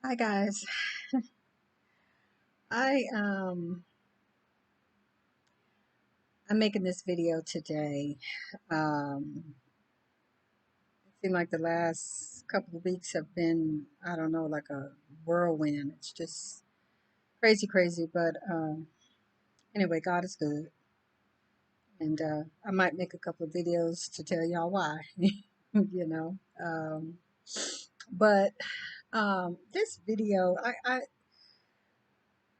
Hi guys. I I'm making this video today. It seemed like the last couple of weeks have been, I don't know, like a whirlwind. It's just crazy, crazy. But anyway, God is good, and I might make a couple of videos to tell y'all why. you know. But this video,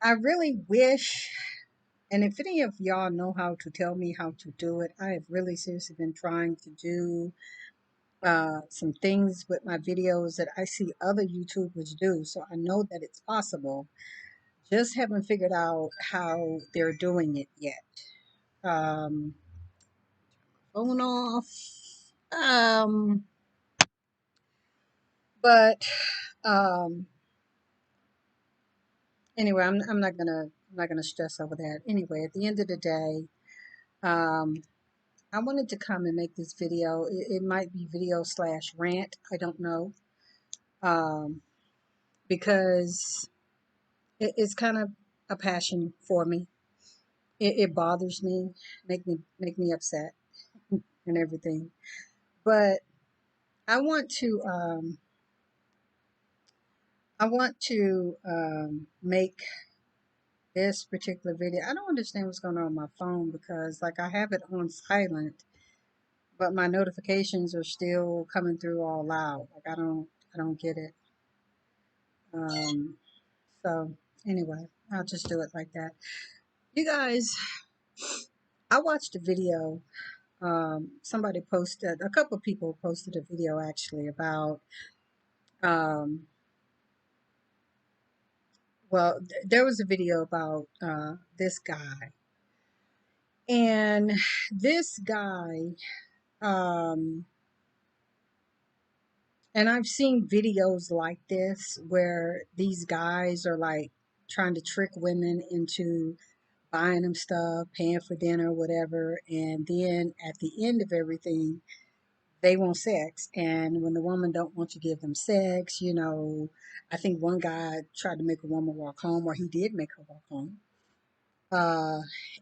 I really wish. And if any of y'all know how to tell me how to do it, I have really seriously been trying to do some things with my videos that I see other YouTubers do. So I know that it's possible. Just haven't figured out how they're doing it yet. Um, Phone off. Um, but um, anyway, I'm not gonna stress over that. Anyway, at the end of the day, um, I wanted to come and make this video. It might be video slash rant. I don't know. Um, because it's kind of a passion for me. It bothers me, make me upset and everything. But I want to um, make this particular video. I don't understand what's going on my phone because like I have it on silent, but my notifications are still coming through all loud. Like I don't get it. Um, so anyway, I'll just do it like that. You guys, I watched a video. Somebody posted, a couple of people posted a video actually about, um, there was a video about this guy. And this guy, um, and I've seen videos like this where these guys are like trying to trick women into buying them stuff, paying for dinner, whatever. And then at the end of everything, they want sex, and when the woman don't want to give them sex, I think one guy tried to make a woman walk home, or he did make her walk home.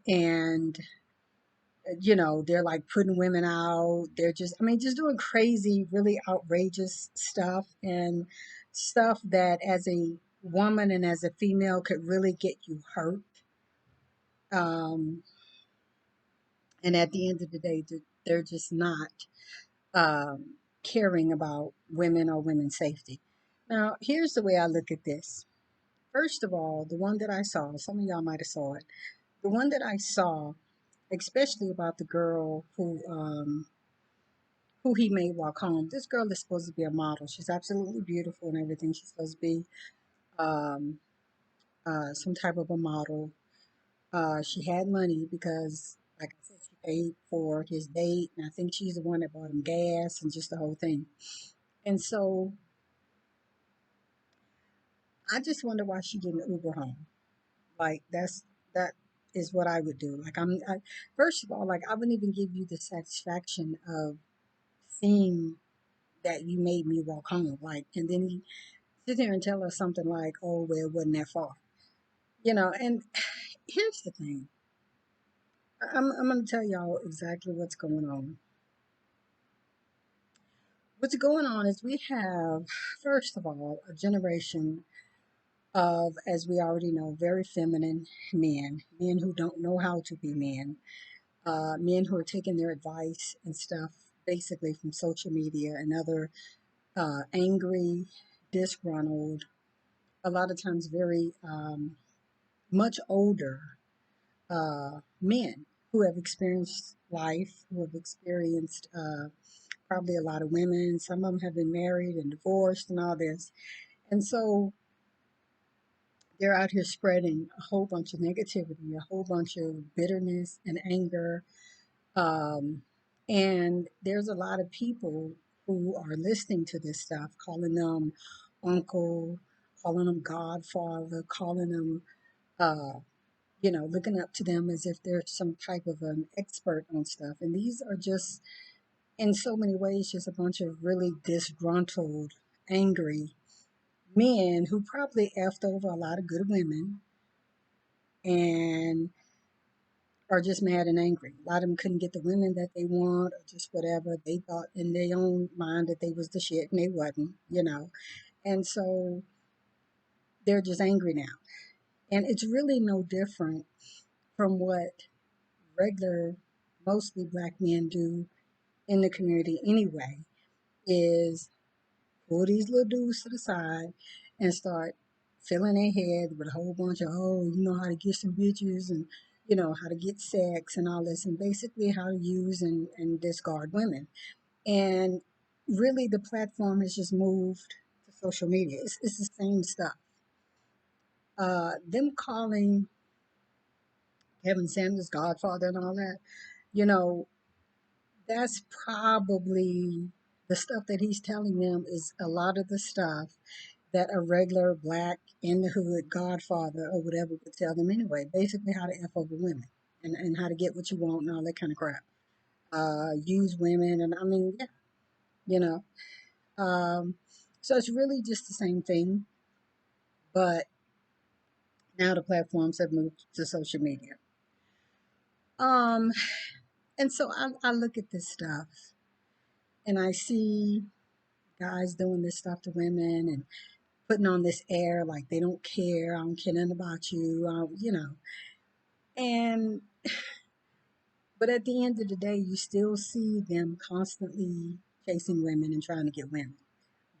And they're like putting women out. They're just, I mean, just doing crazy, really outrageous stuff, and stuff that as a woman and as a female could really get you hurt. um and at the end of the day, they're just not um, caring about women or women's safety. Now, here's the way I look at this. First of all, the one that I saw, some of y'all might have saw it. The one that I saw, especially about the girl who he made walk home. This girl is supposed to be a model. She's absolutely beautiful and everything. She's supposed to be um, some type of a model. She had money because, like I said, she paid for his date, and I think she's the one that bought him gas and just the whole thing. And so I just wonder why she didn't Uber home. Like that is what I would do. Like first of all, like I wouldn't even give you the satisfaction of seeing that you made me walk home. Like, and then he sit there and tell us something like, "Oh, well, it wasn't that far," And here's the thing. I'm gonna tell y'all exactly what's going on. What's going on is we have, first of all, a generation of, as we already know, very feminine men who don't know how to be men who are taking their advice and stuff basically from social media and other angry, disgruntled, a lot of times very much older men who have experienced life, who have experienced probably a lot of women. Some of them have been married and divorced and all this. And so they're out here spreading a whole bunch of negativity, a whole bunch of bitterness and anger. Um, and there's a lot of people who are listening to this stuff, calling them uncle, calling them godfather, calling them, looking up to them as if they're some type of an expert on stuff. And these are just, in so many ways, just a bunch of really disgruntled, angry men who probably effed over a lot of good women and are just mad and angry. A lot of them couldn't get the women that they want or just whatever. They thought in their own mind that they was the shit and they wasn't, you know. And so they're just angry now. And it's really no different from what regular, mostly black men do in the community anyway, is pull these little dudes to the side and start filling their head with a whole bunch of, oh, you know how to get some bitches and, you know, how to get sex and all this, and basically how to use and discard women. And really, the platform has just moved to social media. It's the same stuff. Them calling Kevin Samuels Godfather and all that, you know, that's probably the stuff that he's telling them is a lot of the stuff that a regular black in the hood godfather or whatever would tell them anyway. Basically, how to F over women and how to get what you want and all that kind of crap. Use women, and I mean, yeah, you know. Um, so it's really just the same thing, but now the platforms have moved to social media. Um, and so I look at this stuff and I see guys doing this stuff to women and putting on this air like they don't care. I don't care nothing about you, you know. And but at the end of the day, you still see them constantly chasing women and trying to get women.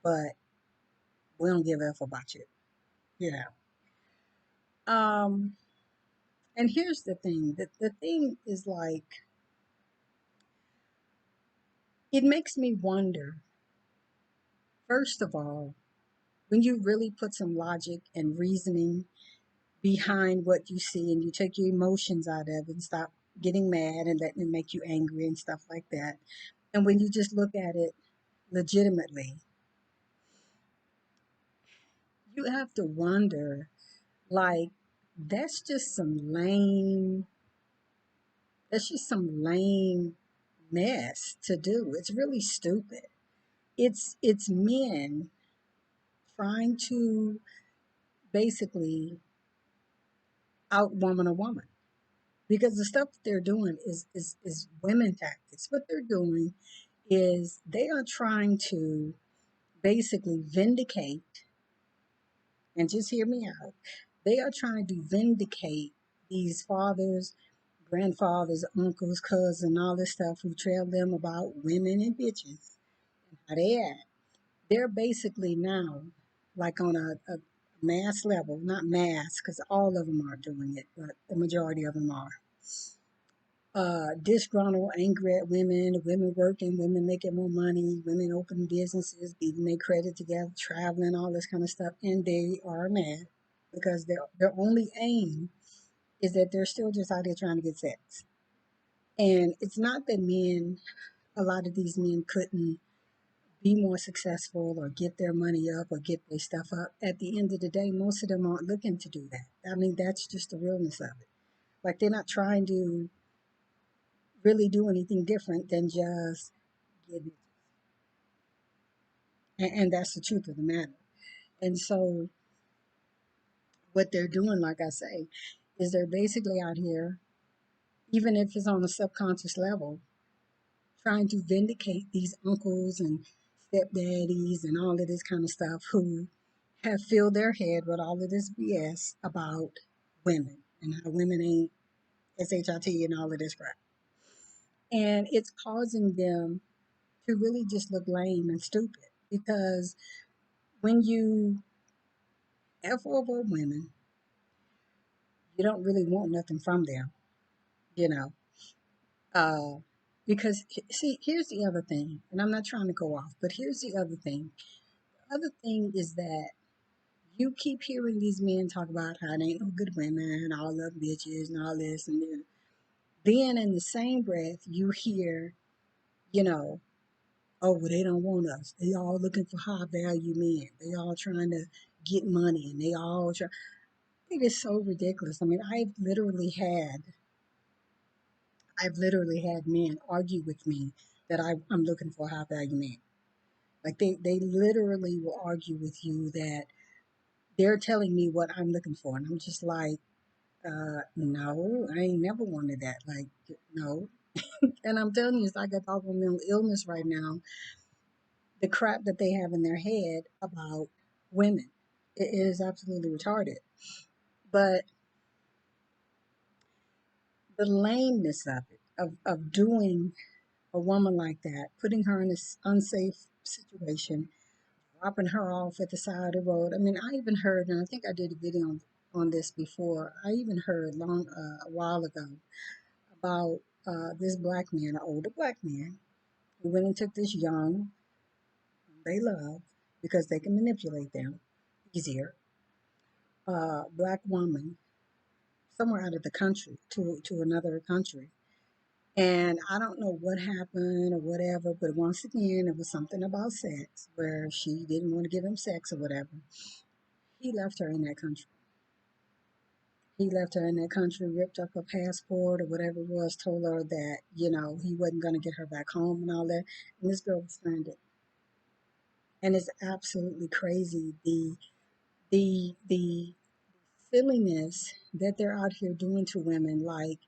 But we don't give a f about you, you know. And here's the thing: that the thing is like it makes me wonder. First of all, when you really put some logic and reasoning behind what you see, and you take your emotions out of it and stop getting mad and letting it make you angry and stuff like that, and when you just look at it legitimately, you have to wonder like, that's just some lame, that's just some lame mess to do. It's really stupid. It's men trying to basically outwoman a woman. Because the stuff that they're doing is women tactics. What they're doing is they are trying to basically vindicate, and just hear me out, they are trying to vindicate these fathers, grandfathers, uncles, cousins, all this stuff who tell them about women and bitches and how they act. They're basically now, like on a mass level, not mass, because all of them are doing it, but the majority of them are. Disgruntled, angry at women, women working, women making more money, women opening businesses, getting their credit together, traveling, all this kind of stuff, and they are mad because their only aim is that they're still just out there trying to get sex. And it's not that men, a lot of these men couldn't be more successful or get their money up or get their stuff up. At the end of the day, most of them aren't looking to do that. I mean, that's just the realness of it. Like they're not trying to really do anything different than just get it. And that's the truth of the matter. And so what they're doing, like I say, is they're basically out here, even if it's on a subconscious level, trying to vindicate these uncles and stepdaddies and all of this kind of stuff who have filled their head with all of this BS about women and how women ain't SHIT and all of this crap. And it's causing them to really just look lame and stupid because when you F over women, you don't really want nothing from them, you know. Uh, because, see, here's the other thing, and I'm not trying to go off, but here's the other thing. The other thing is that you keep hearing these men talk about how they ain't no good women, all them bitches, and all this, and then in the same breath, you hear, you know, oh, well, they don't want us. They all looking for high value men. They all trying to get money, and they all try. I think it's so ridiculous. I mean, I've literally had men argue with me that I'm looking for a high value man. Like they literally will argue with you that, they're telling me what I'm looking for. And I'm just like, no, I ain't never wanted that. Like, no. And I'm telling you, it's like a mental illness right now, the crap that they have in their head about women. It is absolutely retarded. But the lameness of it, of doing a woman like that, putting her in this unsafe situation, dropping her off at the side of the road. I mean, I even heard, and I think I did a video on this before. I even heard a while ago about this black man, an older black man, who went and took this young, they love because they can manipulate them easier, black woman somewhere out of the country to another country. And I don't know what happened or whatever, but once again, it was something about sex where she didn't want to give him sex or whatever. He left her in that country. He left her in that country, ripped up her passport or whatever it was, told her that, he wasn't going to get her back home and all that. And this girl was stranded. And it's absolutely crazy the silliness that they're out here doing to women. Like,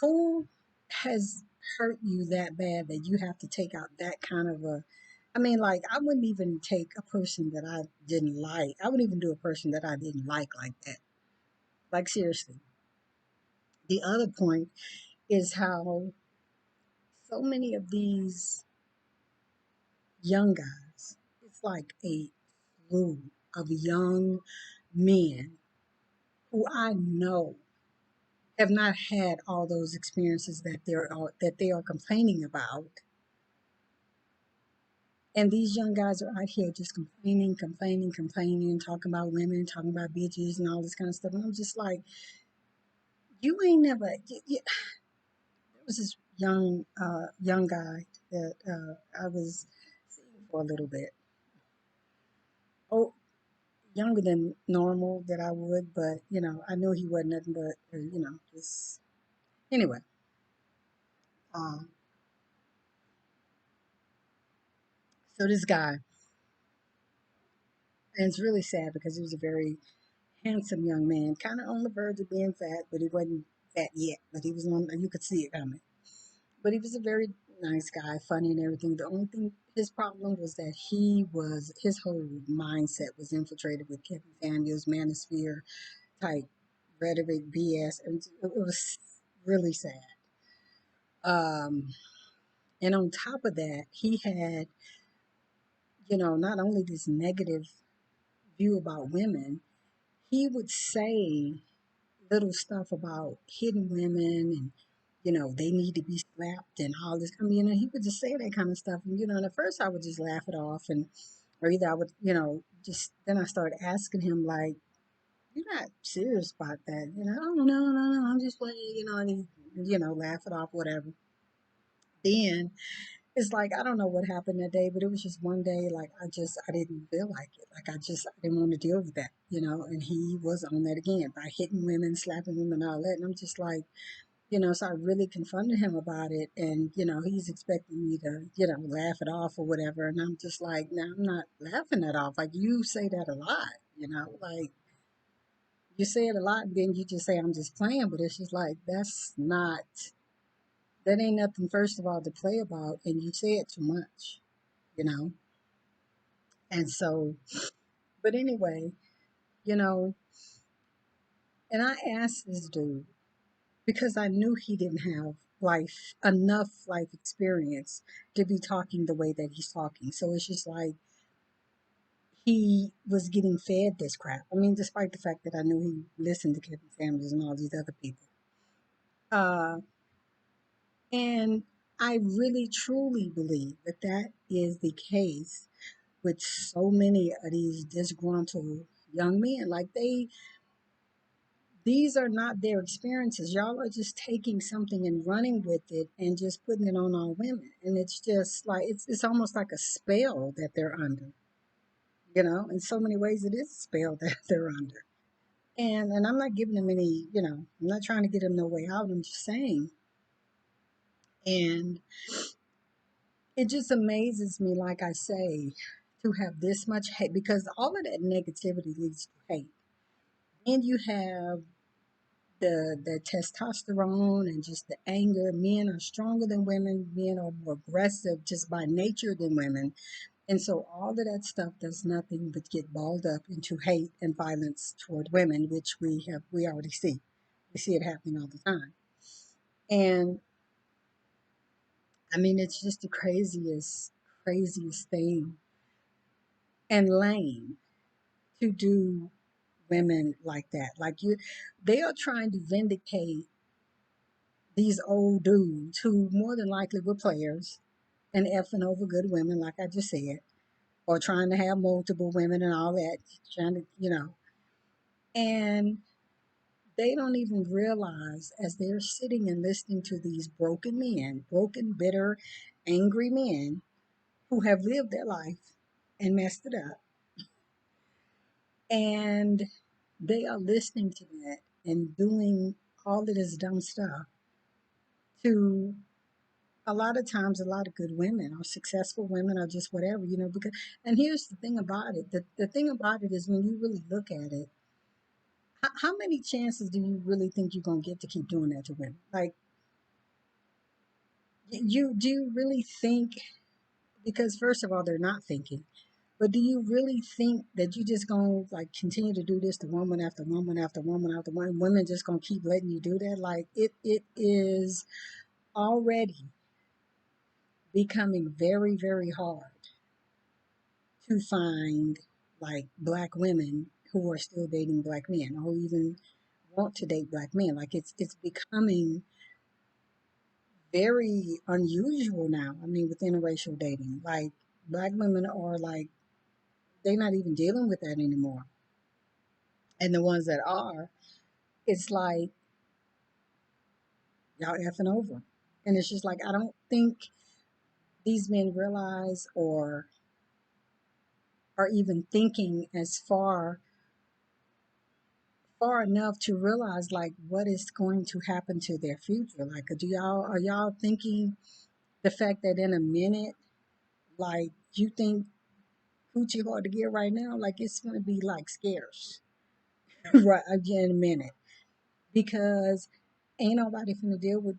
who has hurt you that bad that you have to take out that kind of a, I mean, like, I wouldn't even take a person that I didn't like. I wouldn't even do a person that I didn't like that. Like, seriously. The other point is how so many of these young guys, it's like a slew of young men who I know have not had all those experiences that they are complaining about. And these young guys are out here just complaining, talking about women, talking about bitches and all this kind of stuff. And I'm just like, you ain't never. There was this young guy that I was seeing for a little bit. Oh, younger than normal that I would, but I knew he wasn't nothing but just anyway. Um, so this guy, and it's really sad because he was a very handsome young man, kind of on the verge of being fat, but he wasn't fat yet. But he was on, you could see it coming. But he was a very nice guy, funny and everything. The only thing, his problem was that his whole mindset was infiltrated with Kevin Samuels, manosphere type rhetoric, BS, and it was really sad. Um, and on top of that, he had, not only this negative view about women, he would say little stuff about hidden women and they need to be slapped and all this. I mean, he would just say that kind of stuff. And and at first I would just laugh it off, and or either I would, just then I started asking him like, "You're not serious about that?" "Oh, no, no, no, I'm just playing," and he, laugh it off, whatever. Then it's like I don't know what happened that day, but it was just one day like I didn't feel like it. Like I didn't want to deal with that. And he was on that again by hitting women, slapping women, all that. And I'm just like, so I really confronted him about it, and he's expecting me to, laugh it off or whatever. And I'm just like, no, I'm not laughing that off. Like, you say that a lot, like you say it a lot, and then you just say I'm just playing, but it's just like that ain't nothing. First of all, to play about, and you say it too much, you know. And so, but anyway, you know, and I asked this dude because I knew he didn't have enough life experience to be talking the way that he's talking. So it's just like he was getting fed this crap. I mean, despite the fact that I knew he listened to Kevin Samuels and all these other people. Uh, and I really truly believe that that is the case with so many of these disgruntled young men. Like these are not their experiences. Y'all are just taking something and running with it and just putting it on all women. And it's just like it's almost like a spell that they're under. In so many ways it is a spell that they're under. And I'm not giving them any, I'm not trying to get them no way out. I'm just saying. And it just amazes me, like I say, to have this much hate, because all of that negativity leads to hate. And you have the testosterone and just the anger. Men are stronger than women. Men are more aggressive just by nature than women. And so all of that stuff does nothing but get balled up into hate and violence toward women, which we already see. We see it happening all the time. And I mean, it's just the craziest thing and lame to do women like that. They are trying to vindicate these old dudes who more than likely were players and effing over good women, like I just said, or trying to have multiple women and all that, trying to, and they don't even realize as they're sitting and listening to these broken men, broken, bitter, angry men who have lived their life and messed it up. And they are listening to that and doing all of this dumb stuff to a lot of times a lot of good women or successful women or just whatever, because and here's the thing about it. The thing about it is when you really look at it, how many chances do you really think you're gonna get to keep doing that to women? Like you do you really think, because first of all they're not thinking, but do you really think that you just gonna like continue to do this to woman after woman after woman after woman? Women just gonna keep letting you do that? Like it is already becoming very, very hard to find like black women who are still dating black men or even want to date black men. Like it's becoming very unusual now. I mean, with interracial dating, like black women are like they're not even dealing with that anymore. And the ones that are, it's like y'all effing over. And it's just like I don't think these men realize or are even thinking as far enough to realize like what is going to happen to their future. Like are y'all thinking the fact that in a minute, like you think coochie hard to get right now, like it's gonna be like scarce right again in a minute. Because ain't nobody finna deal with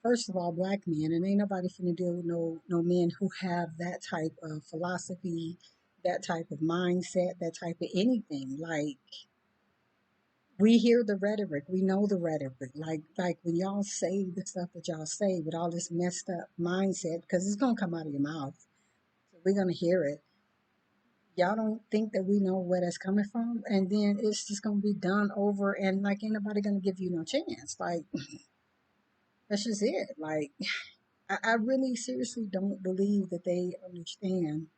first of all black men, and ain't nobody finna deal with no men who have that type of philosophy, that type of mindset, that type of anything. Like we hear the rhetoric, we know the rhetoric. Like when y'all say the stuff that y'all say with all this messed up mindset, because it's gonna come out of your mouth. So we're gonna hear it. Y'all don't think that we know where that's coming from, and then it's just gonna be done over, and like ain't nobody gonna give you no chance. Like that's just it. Like I really seriously don't believe that they understand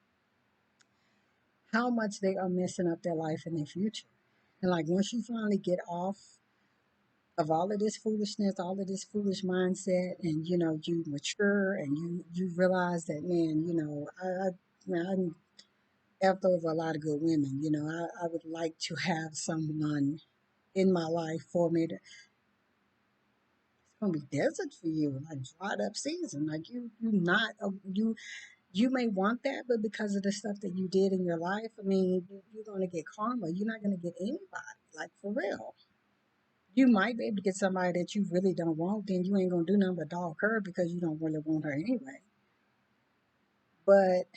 how much they are messing up their life and their future. And like once you finally get off of all of this foolishness, all of this foolish mindset, and you mature and you realize that man, man, I effed over a lot of good women. I would like to have someone in my life for me to. It's gonna be desert for you, like dried up season. Like you not you may want that, but because of the stuff that you did in your life, I mean, you're gonna get karma. You're not gonna get anybody, like for real. You might be able to get somebody that you really don't want, then you ain't gonna do nothing but dog her because you don't really want her anyway. But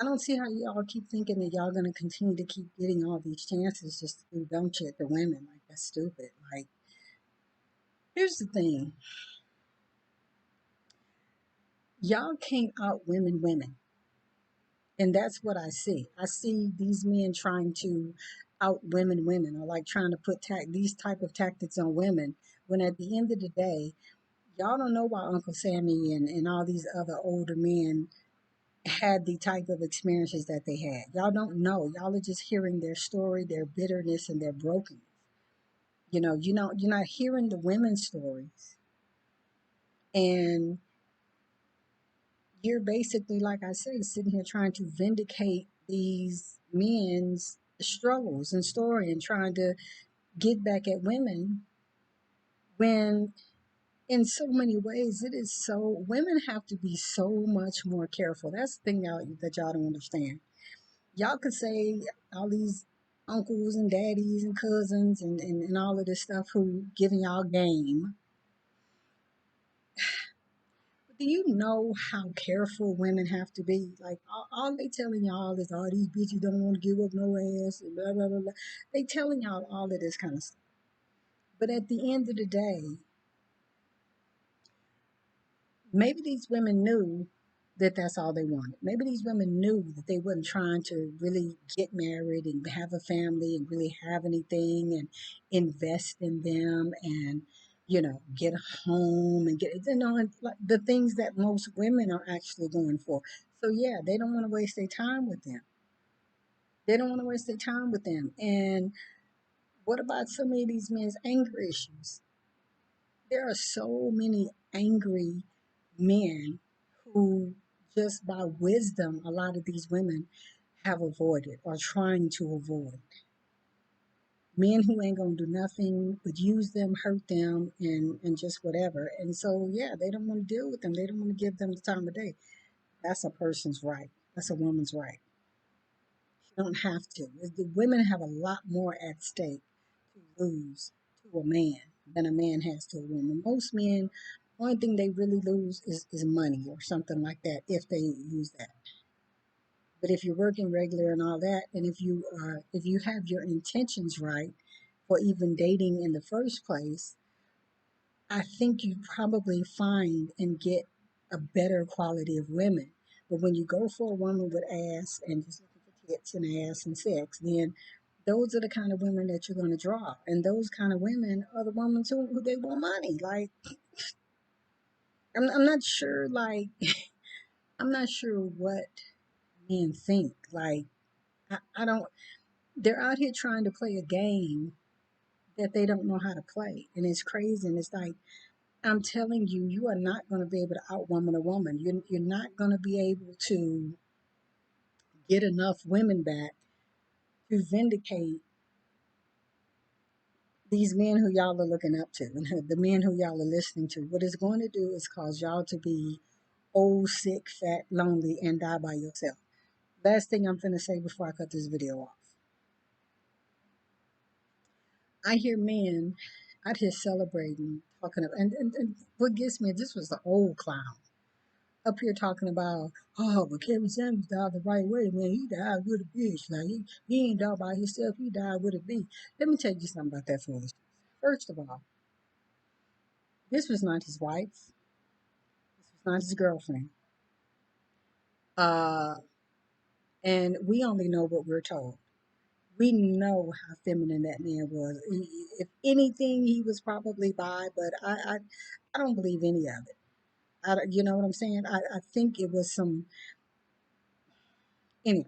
I don't see how y'all keep thinking that y'all gonna continue to keep getting all these chances just to do dumb shit to women. Like that's stupid. Like here's the thing. Y'all can't out women. And that's what I see. I see these men trying to out women or like trying to put these type of tactics on women when at the end of the day, y'all don't know why Uncle Sammy and all these other older men had the type of experiences that they had. Y'all don't know. Y'all are just hearing their story, their bitterness, and their brokenness. You're not hearing the women's stories. And you're basically, like I say, sitting here trying to vindicate these men's struggles and story and trying to get back at women when in so many ways. It is so, women have to be so much more careful. That's the thing that y'all don't understand. Y'all could say all these uncles and daddies and cousins and all of this stuff who giving y'all game. But do you know how careful women have to be? Like all they telling y'all is all these bitches don't want to give up no ass and blah blah blah blah. They telling y'all all of this kind of stuff. But at the end of the day, maybe these women knew that that's all they wanted. Maybe these women knew that they wasn't trying to really get married and have a family and really have anything and invest in them and get a home and get and like the things that most women are actually going for. So yeah, they don't want to waste their time with them. They don't want to waste their time with them. And what about so many of these men's anger issues? There are so many angry men who, just by wisdom, a lot of these women have avoided or trying to avoid. Men who ain't gonna do nothing but use them, hurt them, and just whatever. And so, yeah, they don't want to deal with them. They don't want to give them the time of day. That's a person's right. That's a woman's right. You don't have to. The women have a lot more at stake to lose to a man than a man has to a woman. Most men, only thing they really lose is money or something like that if they use that. But if you're working regular and all that, and if you have your intentions right for even dating in the first place, I think you probably find and get a better quality of women. But when you go for a woman with ass and just looking for tits and ass and sex, then those are the kind of women that you're going to draw. And those kind of women are the women who they want money. Like, I'm not sure, like, I'm not sure what men think. Like, I don't, they're out here trying to play a game that they don't know how to play. And it's crazy. And it's like, I'm telling you, you are not going to be able to outwoman a woman. You're not going to be able to get enough women back to vindicate these men who y'all are looking up to, and the men who y'all are listening to. What it's going to do is cause y'all to be old, sick, fat, lonely, and die by yourself. Last thing I'm finna say before I cut this video off. I hear men out here celebrating, talking about, and what gets me, this was the old clown up here talking about, oh, but Kevin Samuels died the right way, man. He died with a bitch. Like, he ain't died by himself. He died with a bitch. Let me tell you something about that foolishness. First of all, this was not his wife. This was not his girlfriend. Uh, and we only know what we're told. We know how feminine that man was. If anything, he was probably bi, but I don't believe any of it. You know what I'm saying? I think it was some, anyway.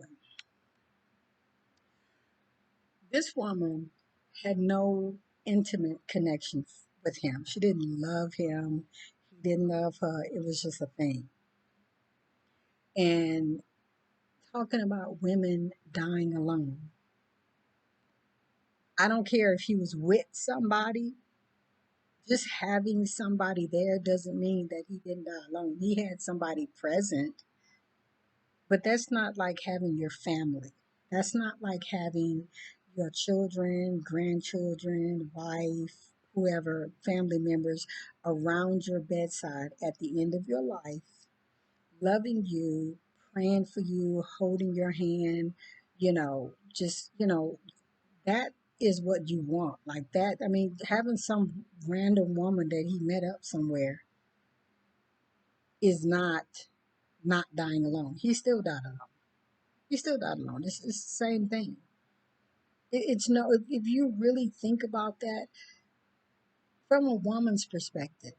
This woman had no intimate connection with him. She didn't love him. He didn't love her. It was just a thing. And talking about women dying alone. I don't care if he was with somebody. Just having somebody there doesn't mean that he didn't die alone. He had somebody present, but that's not like having your family. That's not like having your children, grandchildren, wife, whoever, family members around your bedside at the end of your life, loving you, praying for you, holding your hand, just, that is what you want. Like that. I mean, having some random woman that he met up somewhere is not dying alone. He still died alone. He still died alone. It's the same thing. It's no, if you really think about that from a woman's perspective,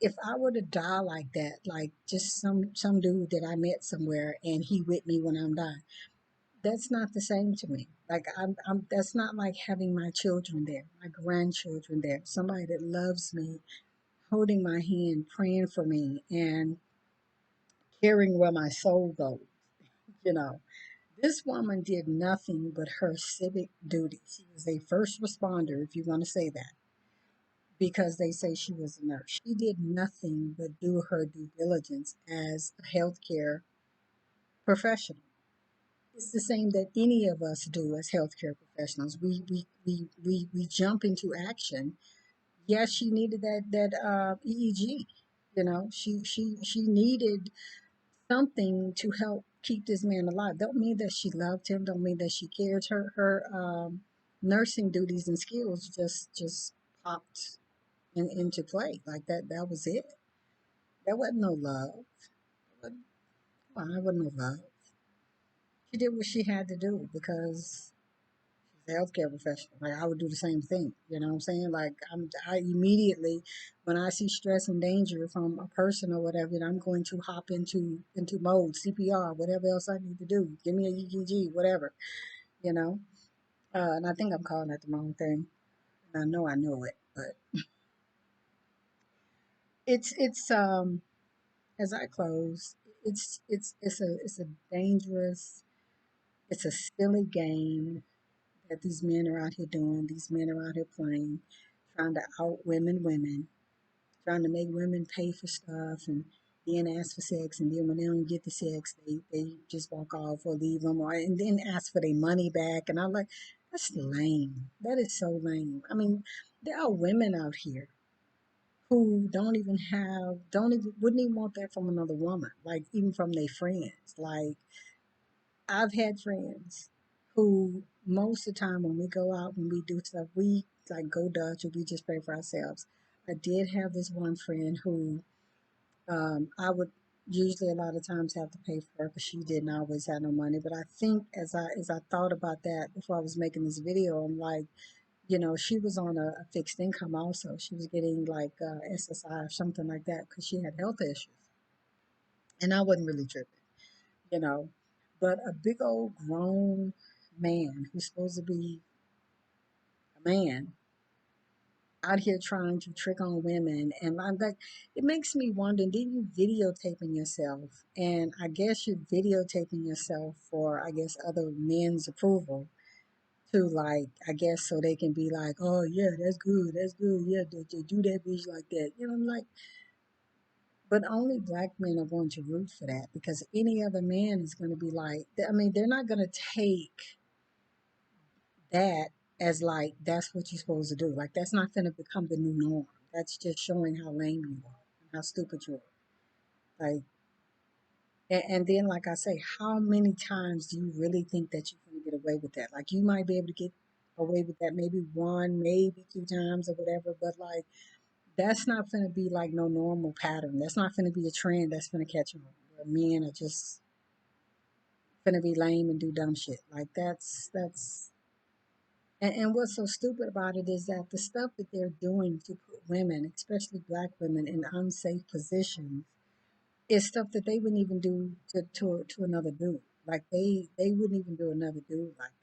if I were to die like that, like just some dude that I met somewhere and he with me when I'm dying, that's not the same to me. Like I'm that's not like having my children there, my grandchildren there, somebody that loves me, holding my hand, praying for me, and caring where my soul goes. You know, this woman did nothing but her civic duty. She was a first responder, if you want to say that. because they say she was a nurse. She did nothing but do her due diligence as a healthcare professional. It's the same that any of us do as healthcare professionals. We jump into action. Yes, she needed that EEG. You know, she needed something to help keep this man alive. Don't mean that she loved him. Don't mean that she cared. Her nursing duties and skills just popped into play like that. That was it. That wasn't no love. But why wasn't no love? She did what she had to do because she's a healthcare professional. Like I would do the same thing. You know what I'm saying? Like I immediately, when I see stress and danger from a person or whatever, I'm going to hop into mode CPR, whatever else I need to do. Give me a EKG, whatever. You know. And I think I'm calling it the wrong thing. I know it, but it's as I close, it's a dangerous, it's a silly game that these men are out here doing. These men are out here playing, trying to out women, trying to make women pay for stuff and then ask for sex, and then when they don't get the sex, they just walk off or leave them, or and then ask for their money back. And I'm like, that's lame. That is so lame. I mean, there are women out here who don't even wouldn't even want that from another woman, like even from their friends. Like I've had friends who most of the time when we go out, when we do stuff, we like go Dutch or we just pay for ourselves. I did have this one friend who I would usually a lot of times have to pay for her because she didn't always have no money. But I think as I thought about that before I was making this video, I'm like, she was on a fixed income also. She was getting like SSI or something like that because she had health issues, and I wasn't really tripping, you know. But a big old grown man who's supposed to be a man out here trying to trick on women, and I'm like, it makes me wonder, then you videotaping yourself, and I guess you're videotaping yourself for, I guess, other men's approval, to like, I guess, so they can be like, oh yeah, that's good, yeah, they do that bitch like that, I'm like, but only black men are going to root for that because any other man is going to be like, I mean, they're not going to take that as like that's what you're supposed to do. Like that's not going to become the new norm. That's just showing how lame you are and how stupid you are. Like, and then like I say, how many times do you really think that you're going to get away with that? Like you might be able to get away with that maybe one, maybe two times or whatever, but like that's not going to be like no normal pattern. That's not going to be a trend that's going to catch on. Where men are just going to be lame and do dumb shit. Like that's and what's so stupid about it is that the stuff that they're doing to put women, especially black women, in unsafe positions is stuff that they wouldn't even do to another dude. Like they wouldn't even do another dude like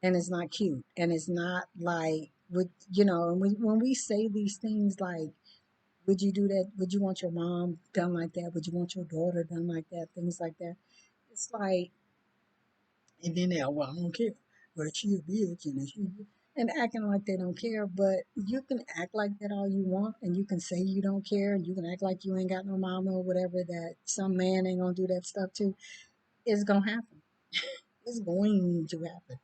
that. And it's not cute. And it's not like and when we say these things like, would you do that? Would you want your mom done like that? Would you want your daughter done like that? Things like that. It's like, and then they're, well, I don't care. But she a bitch and acting like they don't care. But you can act like that all you want, and you can say you don't care, and you can act like you ain't got no mama or whatever. That some man ain't gonna do that stuff to. It's gonna happen. It's going to happen.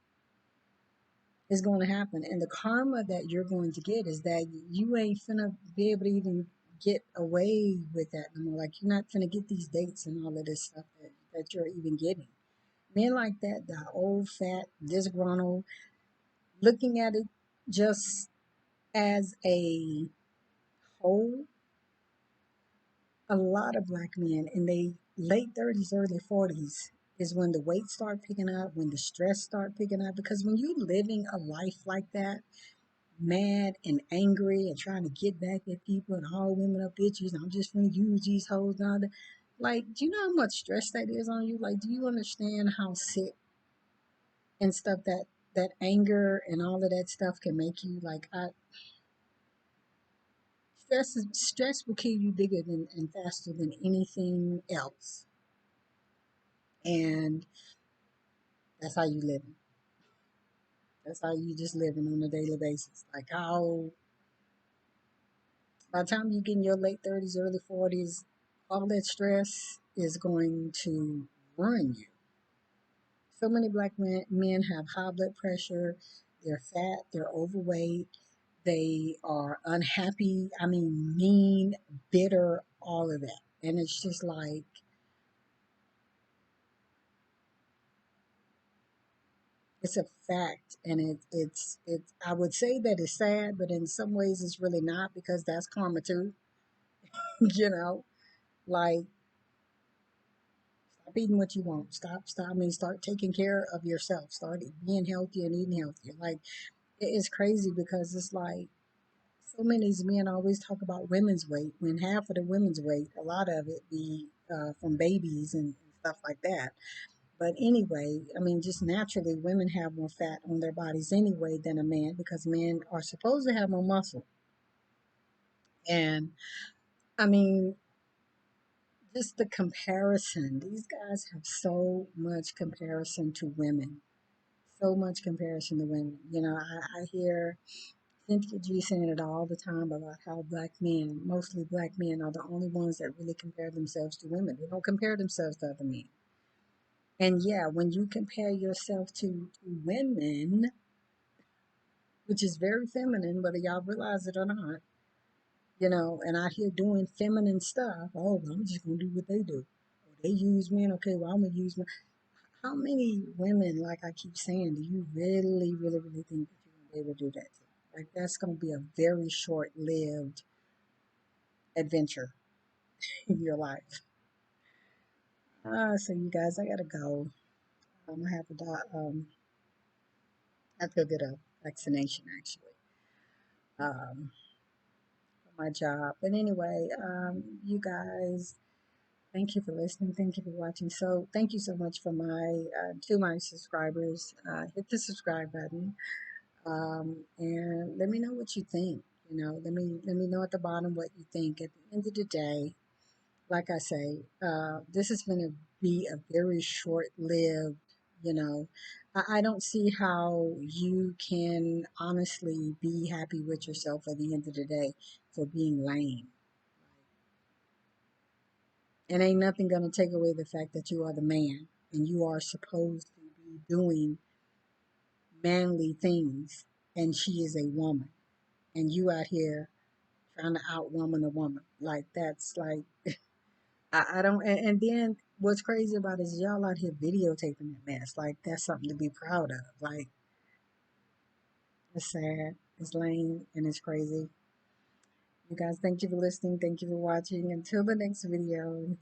It's going to happen, and the karma that you're going to get is that you ain't finna be able to even get away with that no more. Like you're not finna get these dates and all of this stuff that you're even getting. Men like that, the old, fat, disgruntled, looking at it just as a whole, a lot of black men in their late 30s, early 40s is when the weight start picking up, when the stress start picking up. Because when you living a life like that, mad and angry and trying to get back at people and all women are bitches, and I'm just gonna use these hoes now. Like, do you know how much stress that is on you? Like, do you understand how sick and stuff that anger and all of that stuff can make you? Like, stress will kill you bigger than and faster than anything else, and that's how you live. That's how you just living on a daily basis. Like how by the time you get in your late 30s, early 40s, all that stress is going to ruin you. So many black men have high blood pressure, they're fat, they're overweight, they are unhappy, I mean, mean, bitter, all of that. And it's just like, it's a fact. And I would say that it's sad, but in some ways it's really not because that's karma too, you know? Like, stop eating what you want. I mean, start taking care of yourself. Start being healthy and eating healthy. Like, it is crazy because it's like, so many men always talk about women's weight when half of the women's weight, a lot of it be from babies and stuff like that. But anyway, I mean, just naturally, women have more fat on their bodies anyway than a man because men are supposed to have more muscle. And I mean, just the comparison, these guys have so much comparison to women, so much comparison to women. You know, I hear Cynthia G saying it all the time about how black men, mostly black men, are the only ones that really compare themselves to women. They don't compare themselves to other men. And yeah, when you compare yourself to women, which is very feminine, whether y'all realize it or not, you know, and out here doing feminine stuff, oh, well, I'm just going to do what they do. Oh, they use men, okay, well, I'm going to use men. How many women, like I keep saying, do you really, really, really think that you're going to be able to do that to? Like, that's going to be a very short lived adventure in your life. So you guys, I gotta go. I have I have to go get a vaccination actually for my job. But anyway, you guys, thank you for listening. Thank you for watching. So thank you so much for my to my subscribers. Hit the subscribe button and let me know what you think. You know, let me know at the bottom what you think. At the end of the day, like I say, this is going to be a very short lived, you know. I don't see how you can honestly be happy with yourself at the end of the day for being lame. And ain't nothing going to take away the fact that you are the man and you are supposed to be doing manly things. And she is a woman. And you out here trying to outwoman a woman. Like, that's like, I don't, and then what's crazy about it is y'all out here videotaping that mess. Like, that's something to be proud of. Like, it's sad, it's lame, and it's crazy. You guys, thank you for listening. Thank you for watching. Until the next video.